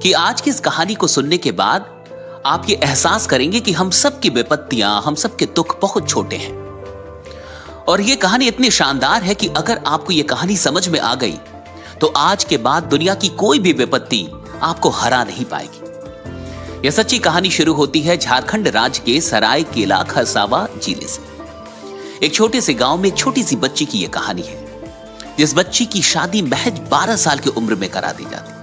कि आज की इस कहानी को सुनने के बाद आप ये एहसास करेंगे कि हम सब की विपत्तियां, हम सब के दुख बहुत छोटे हैं। और ये कहानी इतनी शानदार है कि अगर आपको ये कहानी समझ में आ गई तो आज के बाद दुनिया की कोई भी विपत्ति आपको हरा नहीं पाएगी। यह सच्ची कहानी शुरू होती है झारखंड राज्य के सरायकेला खरसावा जिले से। एक छोटे से गांव में एक छोटी सी बच्ची की यह कहानी है, जिस बच्ची की शादी महज 12 साल की उम्र में करा दी जाती है।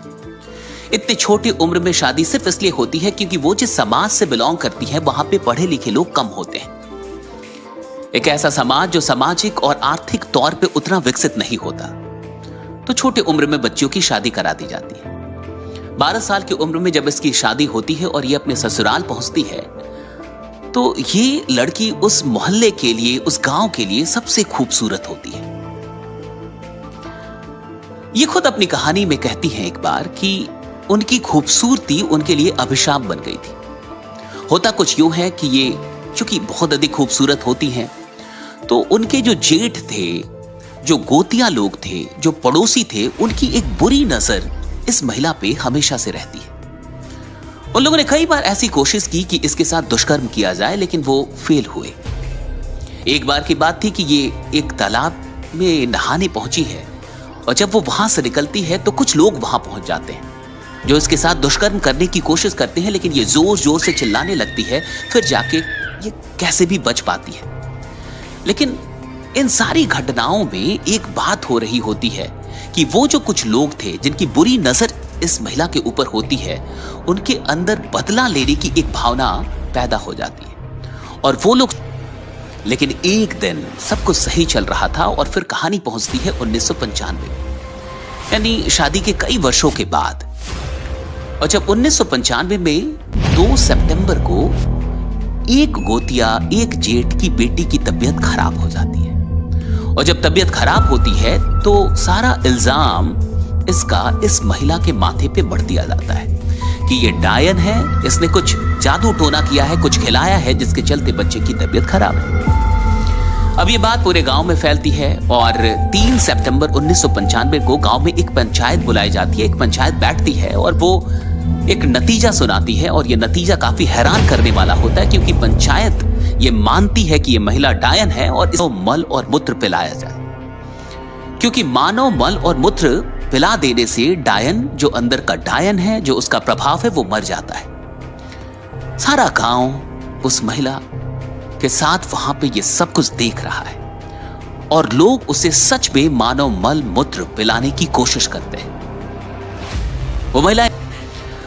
इतने छोटी उम्र में शादी सिर्फ इसलिए होती है क्योंकि वो जिस समाज से बिलोंग करती है वहां पे पढ़े लिखे लोग कम होते हैं। एक ऐसा समाज जो सामाजिक और आर्थिक तौर पे उतना विकसित नहीं होता, तो छोटे उम्र में बच्चियों की शादी करा दी जाती है। 12 साल की उम्र में जब इसकी शादी होती है और ये अपने ससुराल पहुंचती है, तो ये लड़की उस मोहल्ले के लिए, उस गांव के लिए सबसे खूबसूरत होती है। ये खुद अपनी कहानी में कहती है एक बार कि उनकी खूबसूरती उनके लिए अभिशाप बन गई थी। होता कुछ यूं है कि ये चूंकि बहुत अधिक खूबसूरत होती हैं, तो उनके जो जेठ थे, जो गोतिया लोग थे, जो पड़ोसी थे, उनकी एक बुरी नजर इस महिला पे हमेशा से रहती है। उन लोगों ने कई बार ऐसी कोशिश की कि इसके साथ दुष्कर्म किया जाए, लेकिन वो फेल हुए। एक बार की बात थी कि ये एक तालाब में नहाने पहुंची है और जब वो वहां से निकलती है तो कुछ लोग वहां पहुंच जाते हैं जो इसके साथ दुष्कर्म करने की कोशिश करते हैं, लेकिन ये जोर जोर से चिल्लाने लगती है। फिर जाके ये कैसे भी बच पाती है। लेकिन इन सारी घटनाओं में एक बात हो रही होती है कि वो जो कुछ लोग थे जिनकी बुरी नजर इस महिला के ऊपर होती है, उनके अंदर बदला लेने की एक भावना पैदा हो जाती है और वो लोग। लेकिन एक दिन सब कुछ सही चल रहा था और फिर कहानी पहुंचती है 1995, यानी शादी के कई वर्षों के बाद। और जब 1995 में 2 सितंबर को एक गोतिया, एक जेठ की बेटी की तबीयत खराब हो जाती है। और जब तबीयत खराब होती है तो सारा इल्जाम इसका इस महिला के माथे पे बढ़ दिया जाता है कि ये डायन है, इसने कुछ जादू टोना किया है, कुछ खिलाया है, जिसके चलते बच्चे की तबीयत खराब है। अब ये बात पूरे गांव में फैलती है और 3 सितंबर 1995 को गांव में एक पंचायत बुलाई जाती है। एक पंचायत बैठती है और वो एक नतीजा सुनाती है और ये नतीजा काफी हैरान करने वाला होता है, क्योंकि पंचायत ये मानती है कि ये महिला डायन है और इसको मल और मूत्र पिलाया जाए, क्योंकि मानव मल और मूत्र पिला देने से डायन, जो अंदर का डायन है, जो उसका प्रभाव है, वो मर जाता है। सारा गांव उस महिला के साथ वहां पे ये सब कुछ देख रहा है और लोग उसे सच में मानव मल मूत्र पिलाने की कोशिश करते हैं। वो महिला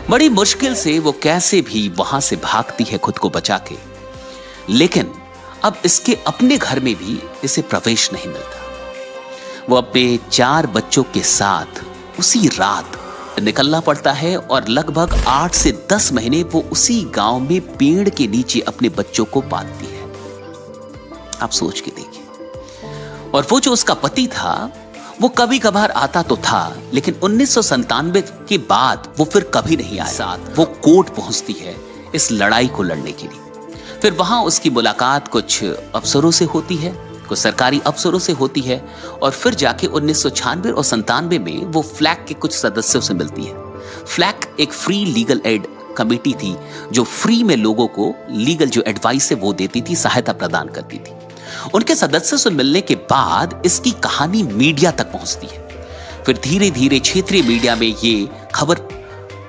बड़ी मुश्किल से वो कैसे भी वहां से भागती है खुद को बचा के, लेकिन अब इसके अपने घर में भी इसे प्रवेश नहीं मिलता। वो अपने 4 बच्चों के साथ उसी रात निकलना पड़ता है और लगभग 8 से 10 महीने वो उसी गांव में पेड़ के नीचे अपने बच्चों को पालती है। आप सोच के देखिए। और वो जो उसका पति था वो कभी कभार आता तो था, लेकिन 1997 के बाद वो फिर कभी नहीं आया। साथ वो कोर्ट पहुंचती है इस लड़ाई को लड़ने के लिए। फिर वहां उसकी मुलाकात कुछ अफसरों से होती है, कुछ सरकारी अफसरों से होती है और फिर जाके 1996 और 97 में वो फ्लैग के कुछ सदस्यों से मिलती है। फ्लैग एक फ्री लीगल एड कमेटी थी जो फ्री में लोगों को लीगल जो एडवाइस है वो देती थी, सहायता प्रदान करती थी। उनके सदस्यों से मिलने के बाद इसकी कहानी मीडिया तक पहुंचती है। फिर धीरे धीरे क्षेत्रीय मीडिया में ये खबर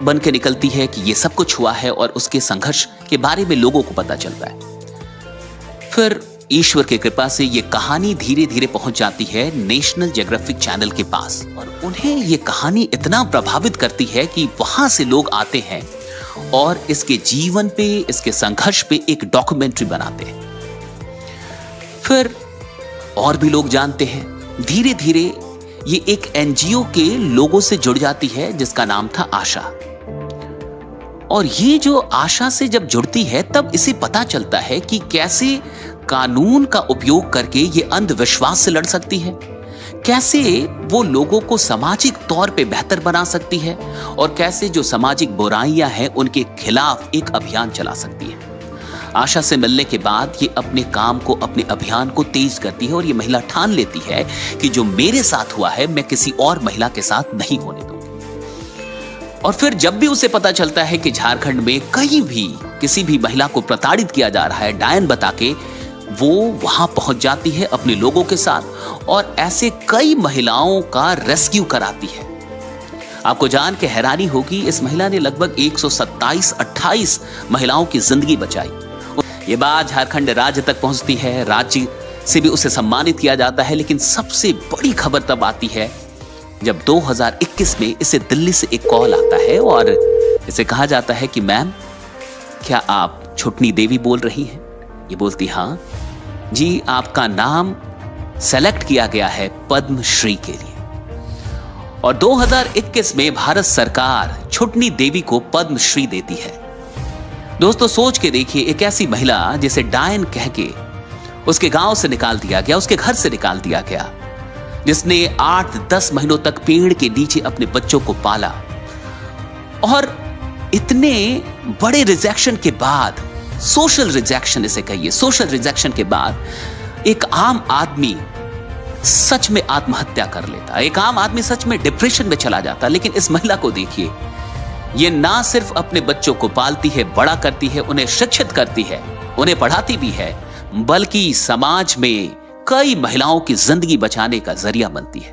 बन के निकलती है कि ये सब कुछ हुआ है और उसके संघर्ष के बारे में लोगों को पता चलता है। फिर ईश्वर की कृपा से ये कहानी धीरे धीरे पहुंच जाती है नेशनल ज्योग्राफिक चैनल के पास और उन्हें ये कहानी इतना प्रभावित करती है कि वहां से लोग आते हैं और इसके जीवन पे, इसके संघर्ष पे एक डॉक्यूमेंट्री बनाते हैं। फिर और भी लोग जानते हैं। धीरे धीरे ये एक एनजीओ के लोगों से जुड़ जाती है जिसका नाम था आशा। और ये जो आशा से जब जुड़ती है तब इसे पता चलता है कि कैसे कानून का उपयोग करके ये अंधविश्वास से लड़ सकती है, कैसे वो लोगों को सामाजिक तौर पे बेहतर बना सकती है और कैसे जो सामाजिक बुराइयां हैं उनके खिलाफ एक अभियान चला सकती है। आशा से मिलने के बाद ये अपने काम को, अपने अभियान को तेज करती है और ये महिला ठान लेती है कि जो मेरे साथ हुआ है मैं किसी और महिला के साथ नहीं होने दूंगी। और फिर जब भी उसे पता चलता है कि झारखंड में कहीं भी किसी भी महिला को प्रताड़ित किया जा रहा है डायन बता के, वो वहां पहुंच जाती है अपने लोगों के साथ और ऐसे कई महिलाओं का रेस्क्यू कराती है। आपको जान के हैरानी होगी, इस महिला ने लगभग 127-28 महिलाओं की जिंदगी बचाई। ये बात झारखंड राज्य तक पहुंचती है, राज्य से भी उसे सम्मानित किया जाता है। लेकिन सबसे बड़ी खबर तब आती है जब 2021 में इसे दिल्ली से एक कॉल आता है और इसे कहा जाता है कि मैम, क्या आप छुटनी देवी बोल रही हैं? ये बोलती हाँ जी, आपका नाम सेलेक्ट किया गया है पद्मश्री के लिए। और 2021 में भारत सरकार छुटनी देवी को पद्मश्री देती है। दोस्तों सोच के देखिए, एक ऐसी महिला जिसे डायन कह के उसके गांव से निकाल दिया गया, उसके घर से निकाल दिया गया, जिसने 8-10 महीनों तक पेड़ के नीचे अपने बच्चों को पाला, और इतने बड़े रिजेक्शन के बाद, सोशल रिजेक्शन इसे कहिए, सोशल रिजेक्शन के बाद एक आम आदमी सच में आत्महत्या कर लेता, एक आम आदमी सच में डिप्रेशन में चला जाता। लेकिन इस महिला को देखिए, ये ना सिर्फ अपने बच्चों को पालती है, बड़ा करती है, उन्हें शिक्षित करती है, उन्हें पढ़ाती भी है, बल्कि समाज में कई महिलाओं की जिंदगी बचाने का जरिया बनती है।